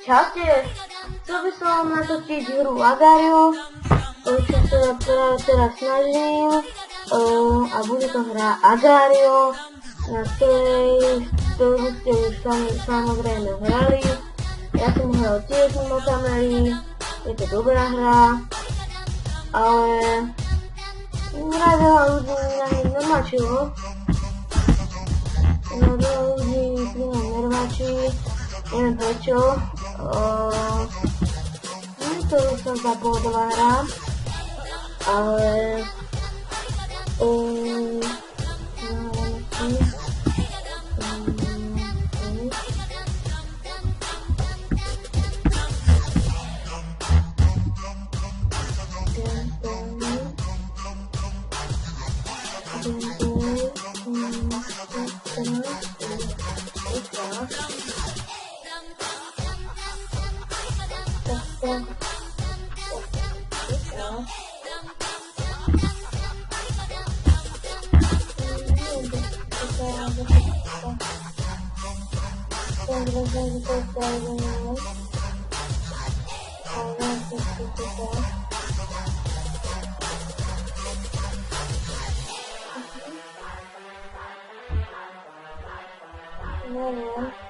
Čaute, chcel by som vám natočiť hru Agario, čo sa teraz snažím, a bude to hra Agario, na ktorú ste už samozrejme hrali. Ja som hral tiež mimo kamery, je to dobrá hra, ale vraj veľa ľudí na nej nervačilo. Veľa ľudí pri nej nervačí, neviem prečo. To som sa pohodová hra, ale neviem.